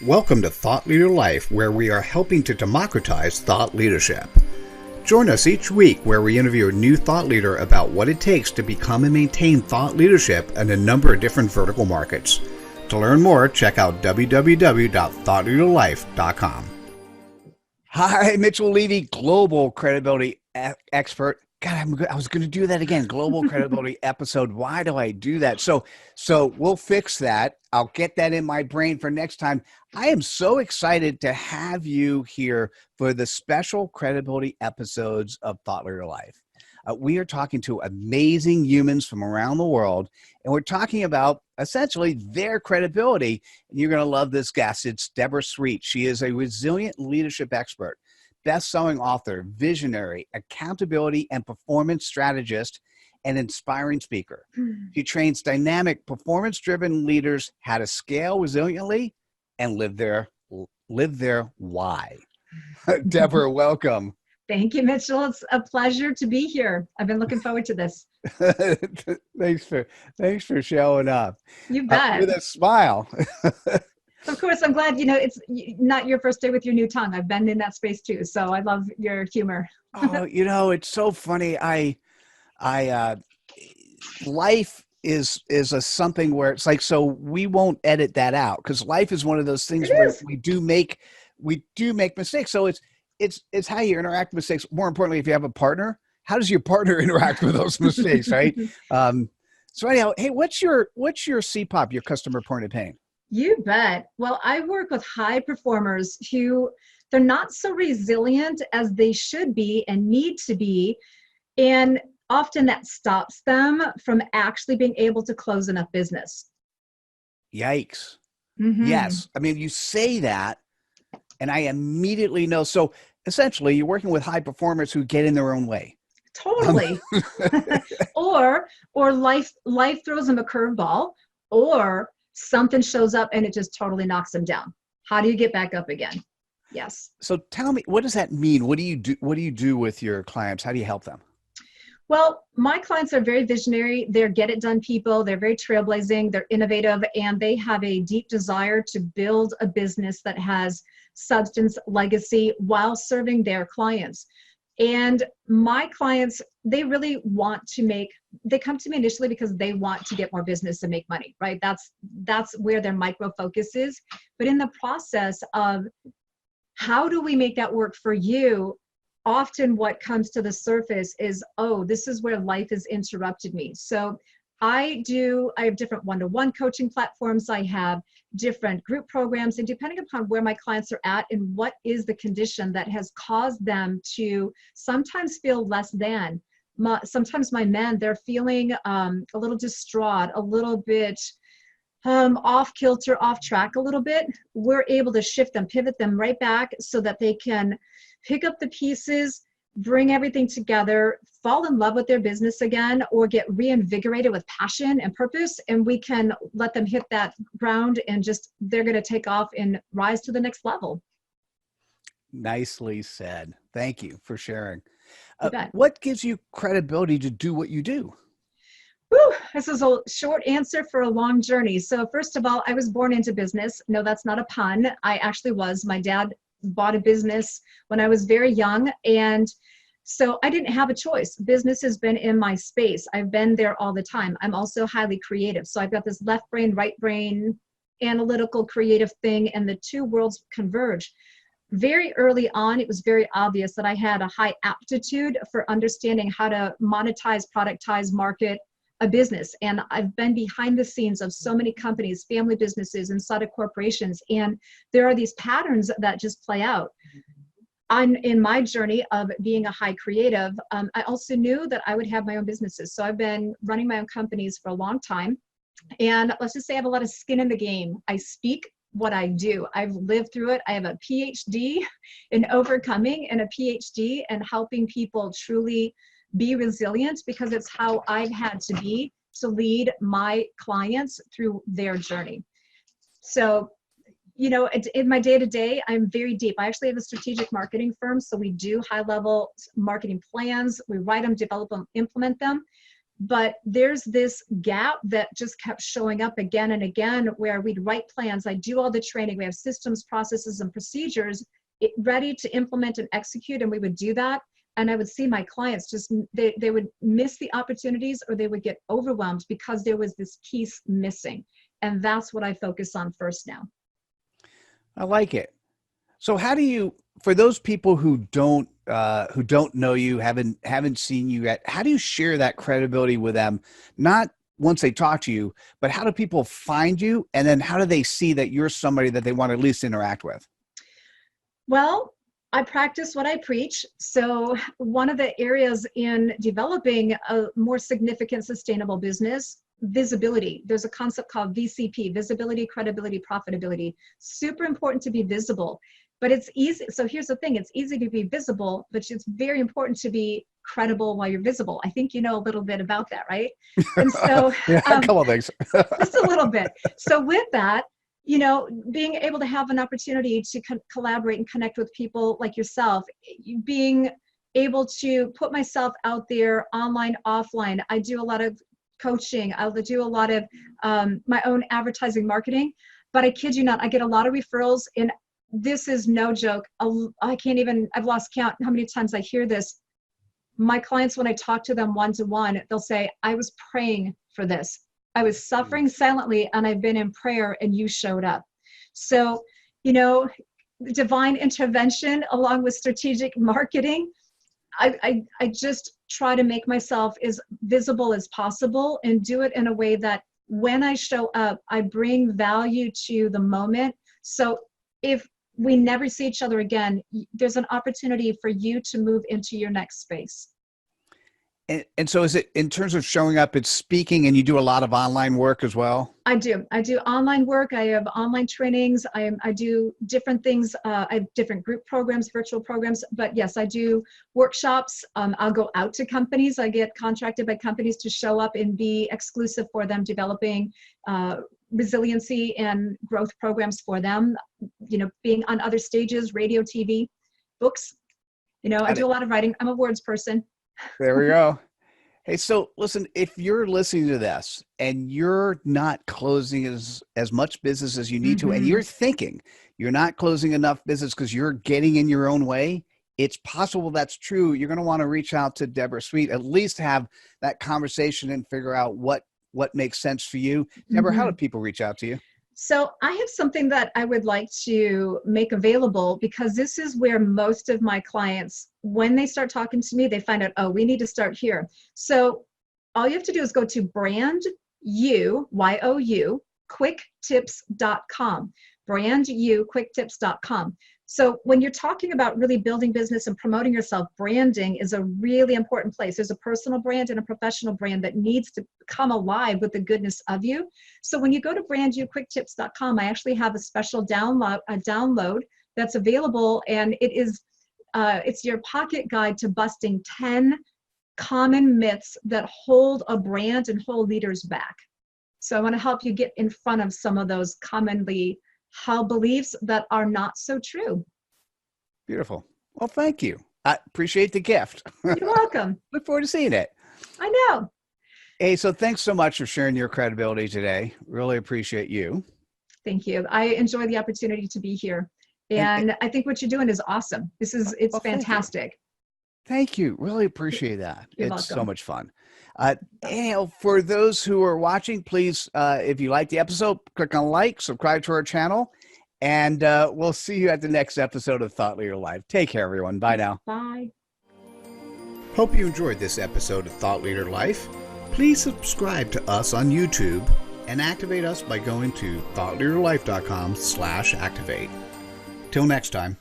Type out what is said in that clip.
Welcome to Thought Leader Life, where we are helping to democratize thought leadership. Join us each week where we interview a new thought leader about what it takes to become and maintain thought leadership in a number of different vertical markets. To learn more, check out www.thoughtleaderlife.com. Hi, Mitchell Levy, global credibility expert. God, I was going to do that again. Global credibility episode. Why do I do that? So we'll fix that. I'll get that in my brain for next time. I am so excited to have you here for the special credibility episodes of Thought Leader Life. We are talking to amazing humans from around the world, and we're talking about essentially their credibility. And you're going to love this guest. It's Deborah Sweet. She is a resilient leadership expert, best-selling author, visionary, accountability and performance strategist, and inspiring speaker. She trains dynamic, performance-driven leaders how to scale resiliently and live their why. Deborah, welcome. Thank you, Mitchell. It's a pleasure to be here. I've been looking forward to this. Thanks for showing up. You bet. With a smile. Of course, I'm glad, it's not your first day with your new tongue. I've been in that space too. So I love your humor. Oh, it's so funny. Life is something where it's like, so we won't edit that out because life is one of those things where we do make mistakes. So it's how you interact with mistakes. More importantly, if you have a partner, how does your partner interact with those mistakes, right? So anyhow, hey, what's your CPOP, your customer point of pain? You bet. Well, I work with high performers who they're not so resilient as they should be and need to be. And often that stops them from actually being able to close enough business. Yikes. Mm-hmm. Yes. I mean, you say that and I immediately know. So essentially you're working with high performers who get in their own way. Totally. or life throws them a curveball, or something shows up and it just totally knocks them down. How do you get back up again? Yes. So tell me, what does that mean? What do you do? What do you do with your clients? How do you help them? Well, my clients are very visionary. They're get it done people. They're very trailblazing. They're innovative, and they have a deep desire to build a business that has substance, legacy while serving their clients. And my clients, they really want to they come to me initially because they want to get more business and make money, right? That's where their micro focus is. But in the process of how do we make that work for you, often what comes to the surface is, oh, this is where life has interrupted me. So I have different one-to-one coaching platforms. I have different group programs, and depending upon where my clients are at and what is the condition that has caused them to sometimes feel less than. Sometimes my men, they're feeling a little distraught, a little bit off kilter, off track a little bit. We're able to shift them, pivot them right back so that they can pick up the pieces, bring everything together, fall in love with their business again, or get reinvigorated with passion and purpose. And we can let them hit that ground and they're going to take off and rise to the next level. Nicely said. Thank you for sharing. You bet. What gives you credibility to do what you do? Whew, this is a short answer for a long journey. So first of all, I was born into business. No, that's not a pun. I actually was. My dad bought a business when I was very young, and so I didn't have a choice. Business has been in my space. I've been there all the time. I'm also highly creative. So I've got this left brain, right brain, analytical, creative thing, and the two worlds converge. Very early on, it was very obvious that I had a high aptitude for understanding how to monetize, productize, market a business. And I've been behind the scenes of so many companies, family businesses, inside of corporations. And there are these patterns that just play out. In my journey of being a high creative, I also knew that I would have my own businesses. So I've been running my own companies for a long time. And let's just say I have a lot of skin in the game. I speak what I do. I've lived through it. I have a PhD in overcoming and a PhD in helping people truly be resilient, because it's how I've had to be to lead my clients through their journey. So, in my day-to-day, I'm very deep. I actually have a strategic marketing firm. So we do high-level marketing plans. We write them, develop them, implement them. But there's this gap that just kept showing up again and again, where we'd write plans. I do all the training. We have systems, processes, and procedures ready to implement and execute. And we would do that. And I would see my clients just, they would miss the opportunities, or they would get overwhelmed because there was this piece missing. And that's what I focus on first now. I like it. So how do you, for those people who don't know you, haven't seen you yet, how do you share that credibility with them? Not once they talk to you, but how do people find you? And then how do they see that you're somebody that they want to at least interact with? Well, I practice what I preach. So one of the areas in developing a more significant sustainable business, visibility. There's a concept called VCP, visibility, credibility, profitability. Super important to be visible. But it's easy. So here's the thing. It's easy to be visible, but it's very important to be credible while you're visible. I think you know a little bit about that, right? And so yeah, a couple of things. just a little bit. So with that, being able to have an opportunity to collaborate and connect with people like yourself, being able to put myself out there online, offline. I do a lot of coaching. I'll do a lot of my own advertising marketing, but I kid you not, I get a lot of referrals, and this is no joke. I've lost count how many times I hear this. My clients, when I talk to them one-to-one, they'll say, I was praying for this. I was suffering silently, and I've been in prayer, and you showed up. So, divine intervention along with strategic marketing, I just try to make myself as visible as possible and do it in a way that when I show up, I bring value to the moment. So if we never see each other again, there's an opportunity for you to move into your next space. And so is it, in terms of showing up, it's speaking, and you do a lot of online work as well? I do online work. I have online trainings. I do different things. I have different group programs, virtual programs, but yes, I do workshops. I'll go out to companies. I get contracted by companies to show up and be exclusive for them, developing resiliency and growth programs for them, being on other stages, radio, TV, books. I do a lot of writing. I'm a words person. There we go. Hey, so listen, if you're listening to this and you're not closing as much business as you need to, and you're thinking you're not closing enough business because you're getting in your own way, it's possible that's true. You're going to want to reach out to Deborah Sweet, at least have that conversation and figure out what makes sense for you. Deborah, how do people reach out to you? So I have something that I would like to make available, because this is where most of my clients, when they start talking to me, they find out, oh, we need to start here. So all you have to do is go to QuickTips.com, QuickTips.com. So when you're talking about really building business and promoting yourself, branding is a really important place. There's a personal brand and a professional brand that needs to come alive with the goodness of you. So when you go to QuickTips.com, I actually have a special download that's available, and it is it's your pocket guide to busting 10 common myths that hold a brand and hold leaders back. So I want to help you get in front of some of those commonly held beliefs that are not so true. Beautiful. Well, thank you. I appreciate the gift. You're welcome. Look forward to seeing it. I know. Hey, so thanks so much for sharing your credibility today. Really appreciate you. Thank you. I enjoy the opportunity to be here. And I think what you're doing is awesome. It's fantastic. Thank you. Really appreciate that. You're It's welcome. so much fun. And for those who are watching, please, if you like the episode, click on like, subscribe to our channel, and we'll see you at the next episode of Thought Leader Live. Take care, everyone. Bye now. Bye. Hope you enjoyed this episode of Thought Leader Life. Please subscribe to us on YouTube and activate us by going to thoughtleaderlife.com/activate. Till next time.